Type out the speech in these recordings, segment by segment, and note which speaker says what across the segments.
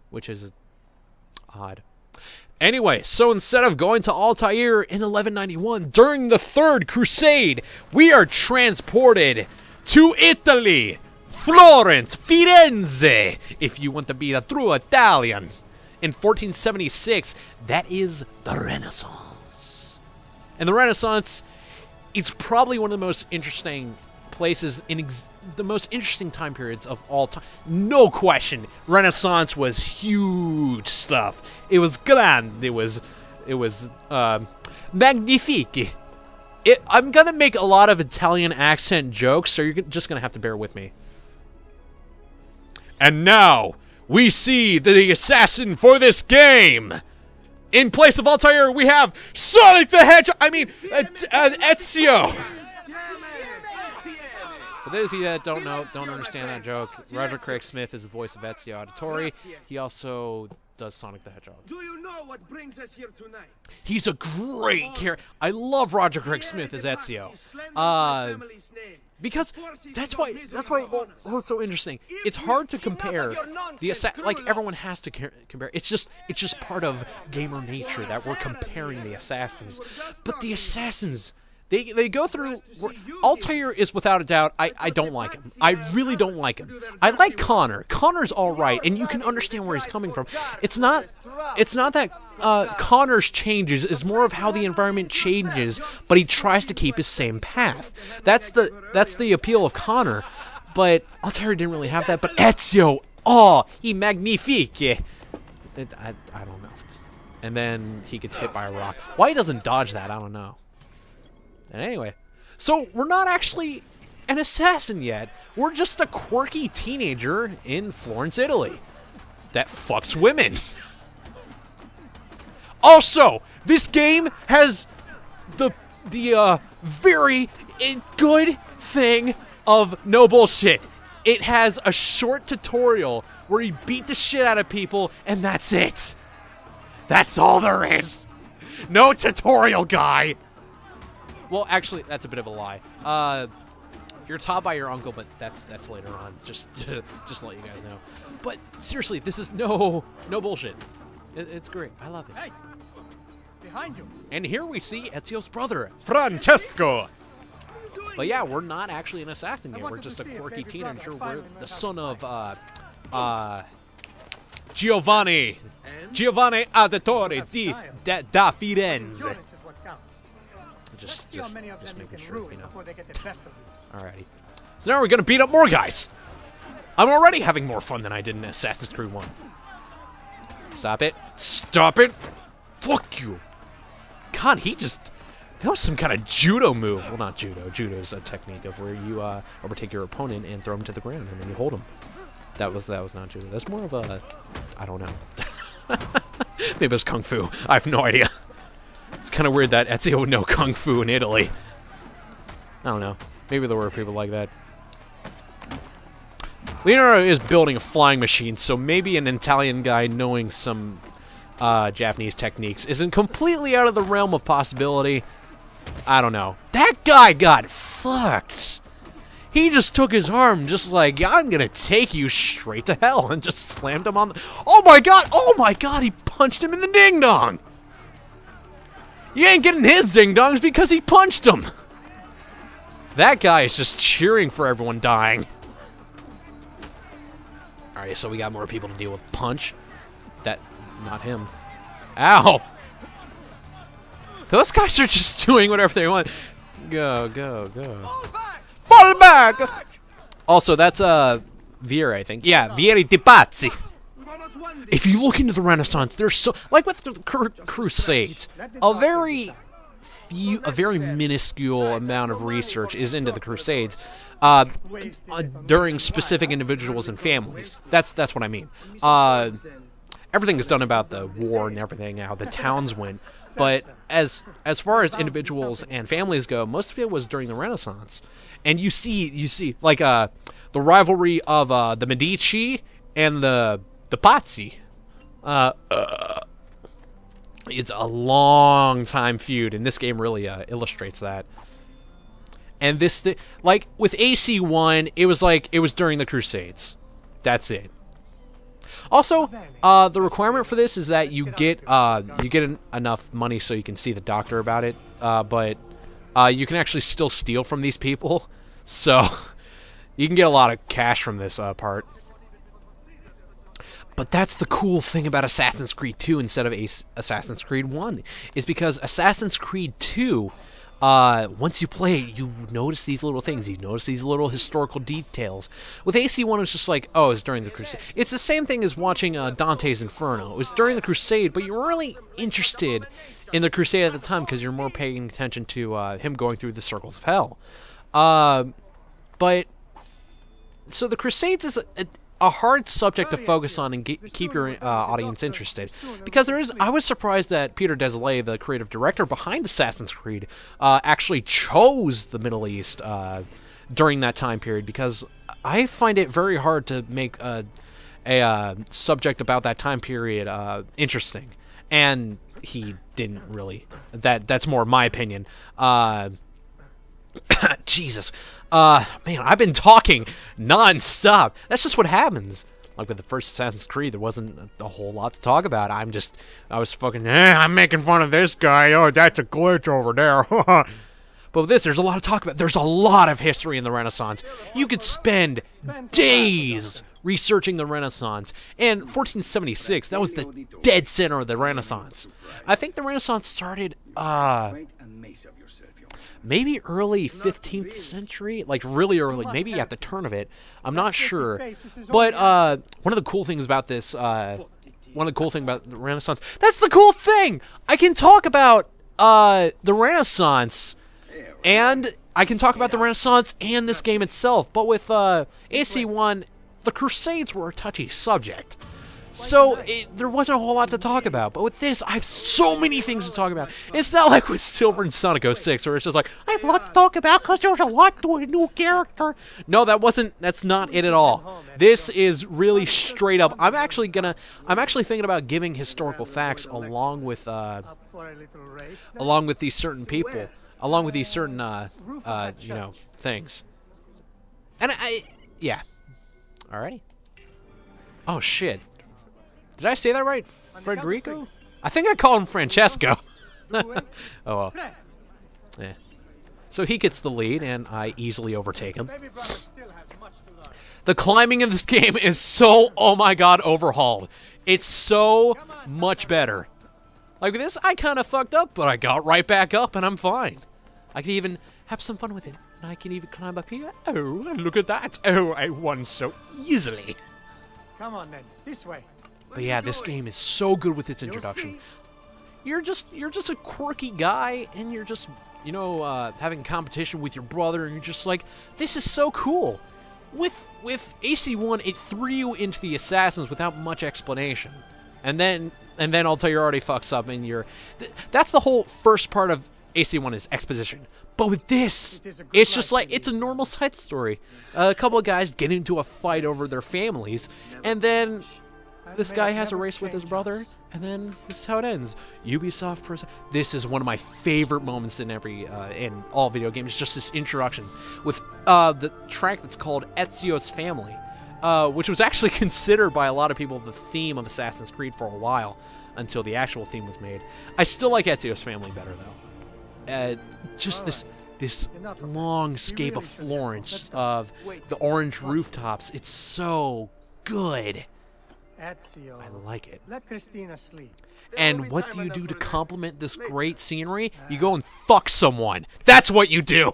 Speaker 1: which is odd. Anyway, so instead of going to Altair in 1191 during the Third Crusade, we are transported to Italy, Florence, Firenze, if you want to be a true Italian. In 1476, that is the Renaissance. And the Renaissance, it's probably one of the most interesting places in the most interesting time periods of all time. No question, Renaissance was huge stuff. It was grand. It was magnifique. I'm gonna make a lot of Italian accent jokes, so you're just gonna have to bear with me. And now we see the assassin for this game. In place of Altair, we have Sonic the Hedgehog. I mean, Ezio. For those of you that don't understand that joke, Roger Craig Smith is the voice of Ezio Auditore. He also does Sonic the Hedgehog.
Speaker 2: Do you know what brings us here tonight?
Speaker 1: He's a great character. I love Roger Craig Smith as Ezio. Because that's why it's so interesting. It's hard to compare the like everyone has to compare. It's just part of gamer nature that we're comparing the assassins. But the assassins, they go through. Altair is without a doubt. I don't like him. I really don't like him. I like Connor. Connor's all right, and you can understand where he's coming from. It's not that Connor's changes. It's more of how the environment changes, but he tries to keep his same path. That's the appeal of Connor. But Altair didn't really have that. But Ezio, he magnifique. I don't know. And then he gets hit by a rock. Why he doesn't dodge that, I don't know. And anyway, so we're not actually an assassin yet. We're just a quirky teenager in Florence, Italy that fucks women. Also, this game has the very good thing of no bullshit. It has a short tutorial where you beat the shit out of people, and that's it. That's all there is. No tutorial, guy. Well, actually, that's a bit of a lie. You're taught by your uncle, but that's later on. Just to let you guys know. But seriously, this is no bullshit. It's great. I love it.
Speaker 3: Hey, behind you.
Speaker 1: And here we see Ezio's brother, Francesco. But yeah, we're not actually an assassin yet. We're just a quirky teenager. We're the son of Giovanni Auditore da Firenze. Just making sure, you know. Alrighty. So now we're gonna beat up more guys. I'm already having more fun than I did in Assassin's Creed 1. Stop it. Stop it. Fuck you. God, that was some kind of judo move. Well, not judo. Judo is a technique of where you overtake your opponent and throw him to the ground, and then you hold him. That was not judo. That's more of a, I don't know. Maybe it was kung fu. I have no idea. It's kind of weird that Ezio would know kung fu in Italy. I don't know. Maybe there were people like that. Leonardo is building a flying machine, so maybe an Italian guy knowing some Japanese techniques isn't completely out of the realm of possibility. I don't know. That guy got fucked. He just took his arm just like, I'm gonna take you straight to hell, and just slammed him on the... Oh my god, he punched him in the ding-dong. You ain't getting his ding-dongs because he punched him. That guy is just cheering for everyone dying. Alright, so we got more people to deal with. Punch. Not him. Ow! Those guys are just doing whatever they want. Go. Fall back! Also, that's, Vieri, I think. Yeah, Vieri di Pazzi. If you look into the Renaissance, there's so... Like with the Crusades, a very minuscule amount of research is into the Crusades during specific individuals and families. That's what I mean. Everything is done about the war and everything, how the towns went. But as far as individuals and families go, most of it was during the Renaissance. And you see like the rivalry of the Medici and the Pazzi. It's a long time feud, and this game really illustrates that. And like with AC1, it was during the Crusades. That's it. Also, the requirement for this is that you get enough money so you can see the doctor about it. But you can actually still steal from these people, so you can get a lot of cash from this part. But that's the cool thing about Assassin's Creed 2 instead of Assassin's Creed 1, is because Assassin's Creed 2, once you play it, you notice these little things. You notice these little historical details. With AC1, it's just like, oh, it's during the Crusade. It's the same thing as watching Dante's Inferno. It was during the Crusade, but you're really interested in the Crusade at the time because you're more paying attention to him going through the circles of hell. But so the Crusades is a hard subject to focus on and keep your audience interested, because I was surprised that Peter Desilets, the creative director behind Assassin's Creed, actually chose the Middle East during that time period, because I find it very hard to make a subject about that time period interesting, and he didn't really. That's more my opinion. Jesus. Man, I've been talking non-stop. That's just what happens. Like with the first Assassin's Creed, there wasn't a whole lot to talk about. I was fucking, I'm making fun of this guy. Oh, that's a glitch over there. But with this, there's a lot to talk about. There's a lot of history in the Renaissance. You could spend days researching the Renaissance. And 1476, that was the dead center of the Renaissance. I think the Renaissance started, maybe early 15th century, like really early, maybe at the turn of it. I'm not sure. But one of the cool things about this, one of the cool things about the Renaissance, that's the cool thing! I can talk about the Renaissance, and I can talk about the Renaissance and this game itself. But with AC1, the Crusades were a touchy subject. So, there wasn't a whole lot to talk about. But with this, I have so many things to talk about. It's not like with Silver and Sonic 06, where it's just like, I have a lot to talk about because there's a lot to a new character. No, that's not it at all. This is really straight up. I'm actually thinking about giving historical facts along with these certain people, along with these certain, things. And yeah. Alrighty. Oh, shit. Did I say that right? Federico? I think I called him Francesco. Oh, well. Yeah. So he gets the lead, and I easily overtake him. The climbing in this game is so, oh my god, overhauled. It's so much better. Like with this, I kind of fucked up, but I got right back up, and I'm fine. I can even have some fun with it. And I can even climb up here. Oh, look at that. Oh, I won so easily.
Speaker 3: Come on, then. This way.
Speaker 1: But yeah, this game is so good with its introduction. You're just a quirky guy, and you're just, having competition with your brother, and you're just like, this is so cool. With AC1, it threw you into the assassins without much explanation, and then I'll tell you already fucks up, and that's the whole first part of AC1 is exposition. But with this, it's just like, it's a normal side story. A couple of guys get into a fight over their families, and then this guy has a race with his brother, and then this is how it ends. Ubisoft. This is one of my favorite moments in in all video games. Just this introduction with the track that's called Ezio's Family, which was actually considered by a lot of people the theme of Assassin's Creed for a while until the actual theme was made. I still like Ezio's Family better though. Just this long scape of Florence of the orange rooftops. It's so good.
Speaker 3: Ezio,
Speaker 1: I like it.
Speaker 3: Let Cristina sleep.
Speaker 1: And what do you do to complement this great scenery? You go and fuck someone. That's what you do.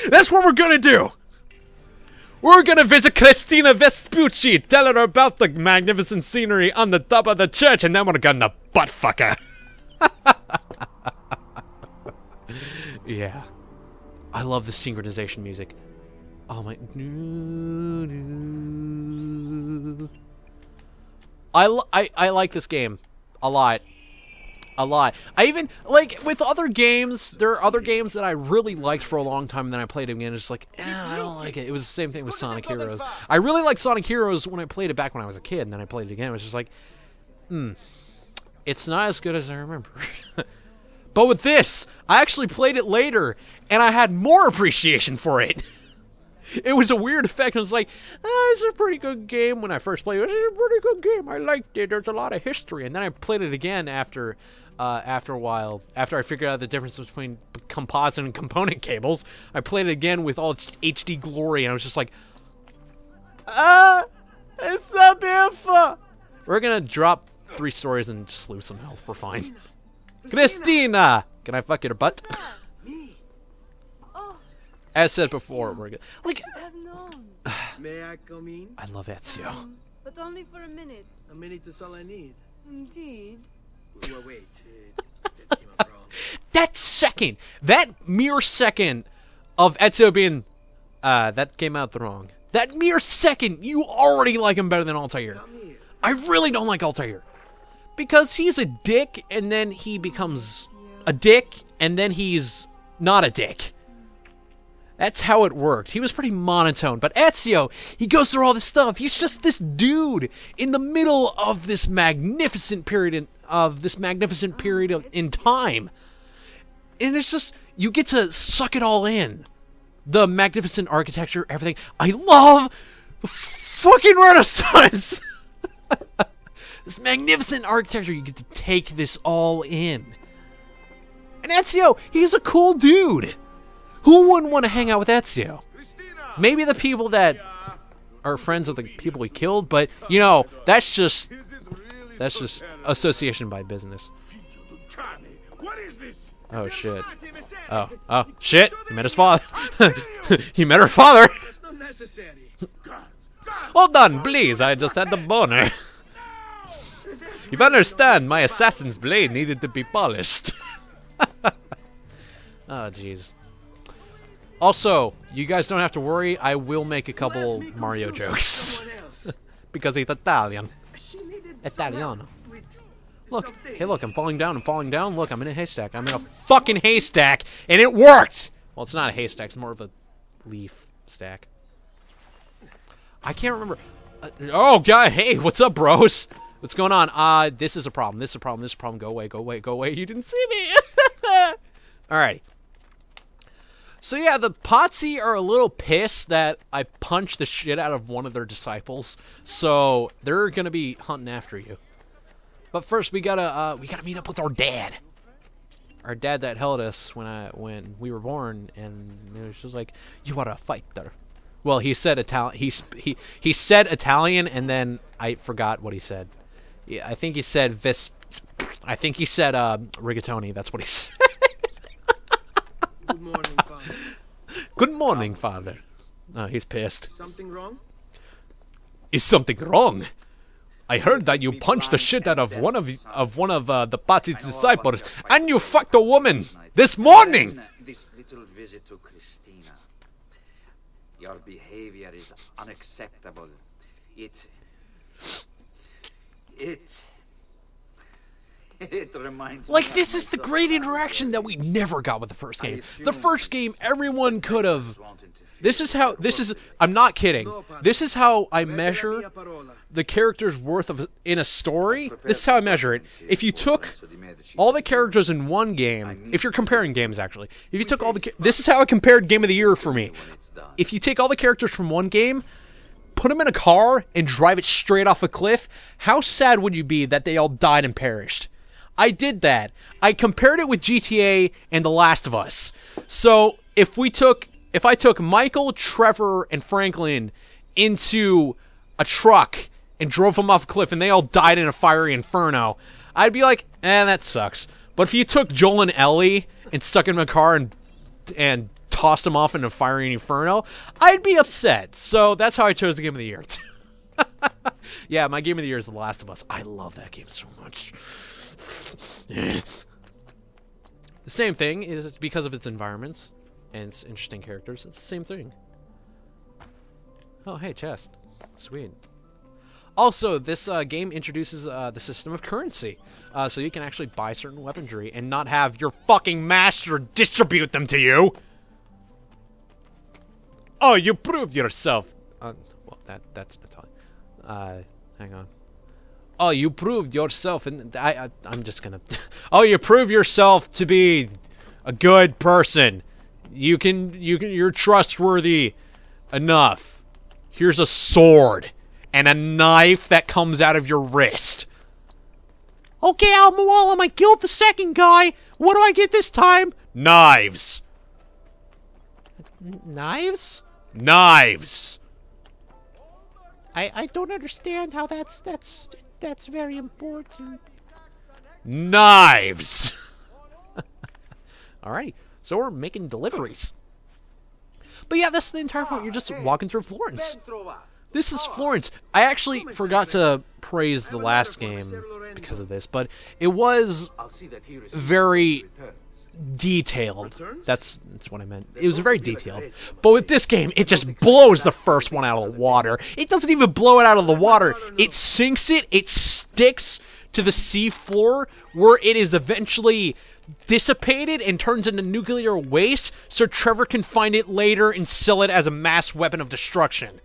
Speaker 1: That's what we're gonna do. We're gonna visit Cristina Vespucci, tell her about the magnificent scenery on the top of the church, and then we're gonna butt fuck her. Yeah. I love the synchronization music. Oh my. I like this game a lot. A lot. I even, like, with other games, there are other games that I really liked for a long time, and then I played it again, and it's like, I don't like it. It was the same thing with Sonic Heroes. I really liked Sonic Heroes when I played it back when I was a kid, and then I played it again. It was just like, it's not as good as I remember. But with this, I actually played it later, and I had more appreciation for it. It was a weird effect. I was like, this is a pretty good game when I first played it. This is a pretty good game. I liked it. There's a lot of history. And then I played it again after a while. After I figured out the difference between composite and component cables, I played it again with all its HD glory. And I was just like, it's so beautiful. We're going to drop 3 stories and just lose some health. We're fine. Christina! Can I fuck your butt? As said before, we're good. Like,
Speaker 4: I've known.
Speaker 2: May I come in?
Speaker 1: I love Ezio.
Speaker 4: But only for a minute.
Speaker 2: A minute is all I need.
Speaker 4: Indeed.
Speaker 2: Well, wait. That came out wrong.
Speaker 1: That mere second of Ezio being, that came out wrong. That mere second, you already like him better than Altair.
Speaker 2: Come here.
Speaker 1: I really don't like Altair. Because he's a dick, and then he becomes a dick, and then he's not a dick. That's how it worked. He was pretty monotone. But Ezio, he goes through all this stuff. He's just this dude in the middle of this magnificent period in time. And it's just, you get to suck it all in. The magnificent architecture, everything. I love the fucking Renaissance. This magnificent architecture, you get to take this all in. And Ezio, he's a cool dude. Who wouldn't want to hang out with Ezio? Maybe the people that are friends with the people he killed, but you know, that's just association by business.
Speaker 2: What is this?
Speaker 1: Oh shit. Oh shit. He met his father. He met her father.
Speaker 2: It's not necessary.
Speaker 1: Hold on, please. I just had the boner. If you understand, my assassin's blade needed to be polished. Oh jeez. Also, you guys don't have to worry, I will make a couple Mario jokes. Because he's Italian. Italiano. Look, hey look, I'm falling down, Look, I'm in a haystack. I'm in a fucking haystack, and it worked! Well, it's not a haystack, it's more of a leaf stack. I can't remember. Oh, God, hey, what's up, bros? What's going on? This is a problem, this is a problem. Go away, you didn't see me! Alrighty. So yeah, the Pazzi are a little pissed that I punched the shit out of one of their disciples, so they're gonna be hunting after you. But first, we gotta meet up with our dad. Our dad that held us when we were born, and it was just like, you are a fighter. Well, he said Italian. He said Italian, and then I forgot what he said. Yeah, I think he said rigatoni. That's what he said.
Speaker 2: Good morning, Father.
Speaker 1: Good morning, Father. Oh, he's pissed.
Speaker 2: Something wrong?
Speaker 1: Is something wrong? I heard that you punched the shit out of one of the Pazzi's disciples, and you fucked a woman this morning.
Speaker 5: This little visit to Christina. Your behavior is unacceptable. It reminds me.
Speaker 1: Like, this is the great interaction that we never got with the first game. The first game, everyone could have. I'm not kidding. This is how I measure the character's worth in a story. This is how I measure it. If you took all the characters in one game, if you're comparing games actually, if you took all this is how I compared Game of the Year for me. If you take all the characters from one game, put them in a car, and drive it straight off a cliff, how sad would you be that they all died and perished? I did that. I compared it with GTA and The Last of Us. So if I took Michael, Trevor, and Franklin into a truck and drove them off a cliff and they all died in a fiery inferno, I'd be like, that sucks. But if you took Joel and Ellie and stuck them in a car and tossed them off in a fiery inferno, I'd be upset. So that's how I chose the Game of the Year. Yeah, my Game of the Year is The Last of Us. I love that game so much. The same thing is because of its environments and its interesting characters. It's the same thing. Oh, hey, chest. Sweet. Also, this game introduces the system of currency. So you can actually buy certain weaponry and not have your fucking master distribute them to you. Oh, you proved yourself. Well, that's Italian. Hang on. Oh, you proved yourself, and I'm just gonna. Oh, you prove yourself to be a good person. You're trustworthy. Enough. Here's a sword. And a knife that comes out of your wrist. Okay, Al-Mualim, I killed the second guy. What do I get this time? Knives. Knives? Knives. I don't understand how that's very important. Knives. Alright, so we're making deliveries. But yeah, that's the entire point. You're just walking through Florence. This is Florence. I actually forgot to praise the last game because of this, but it was very detailed. That's what I meant. It was very detailed. But with this game, it just blows the first one out of the water. It doesn't even blow it out of the water. It sinks it. It sticks to the sea floor where it is eventually dissipated and turns into nuclear waste so Trevor can find it later and sell it as a mass weapon of destruction.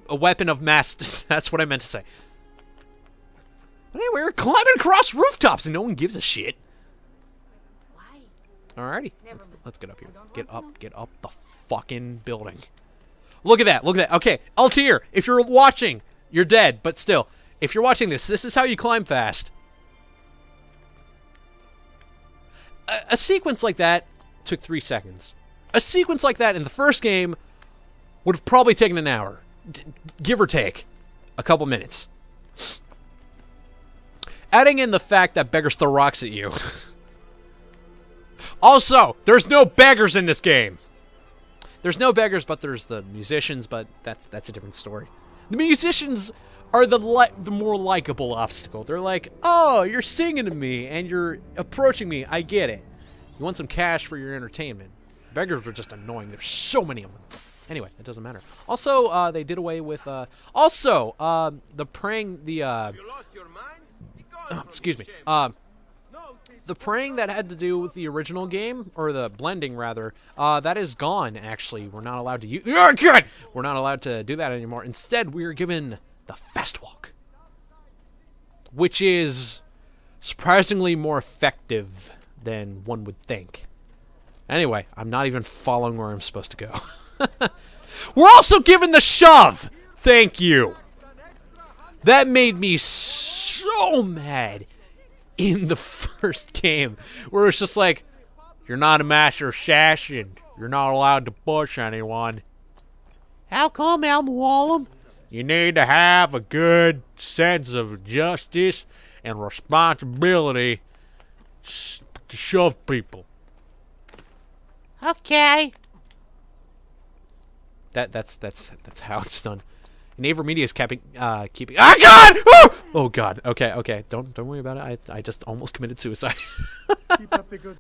Speaker 1: A weapon of mass... That's what I meant to say. But anyway, we're climbing across rooftops and no one gives a shit. Alrighty. Let's get up here. Get up the fucking building. Look at that. Look at that. Okay, Altair, if you're watching, you're dead, but still. If you're watching this, this is how you climb fast. A sequence like that took 3 seconds. A sequence like that in the first game would have probably taken an hour. Give or take a couple minutes. Adding in the fact that beggars throw rocks at you. Also, there's no beggars in this game. There's no beggars, but there's the musicians, but that's a different story. The musicians are the more likable obstacle. They're like, oh, you're singing to me and you're approaching me. I get it. You want some cash for your entertainment. Beggars are just annoying. There's so many of them. Anyway, it doesn't matter. Also, they did away with, the praying, excuse me, the praying that had to do with the original game, or the blending rather, that is gone, actually. We're not allowed to use, we're not allowed to do that anymore. Instead, we are given the fast walk, which is surprisingly more effective than one would think. Anyway, I'm not even following where I'm supposed to go. We're also given the shove! Thank you! That made me so mad in the first game, where it's just like, you're not a master assassin. You're not allowed to push anyone. How come, Al-Mualim? You need to have a good sense of justice and responsibility to shove people. Okay. That's how it's done. And Avermedia is keeping. Ah, God! Oh God. Okay. Don't worry about it. I just almost committed suicide.
Speaker 3: Keep up the good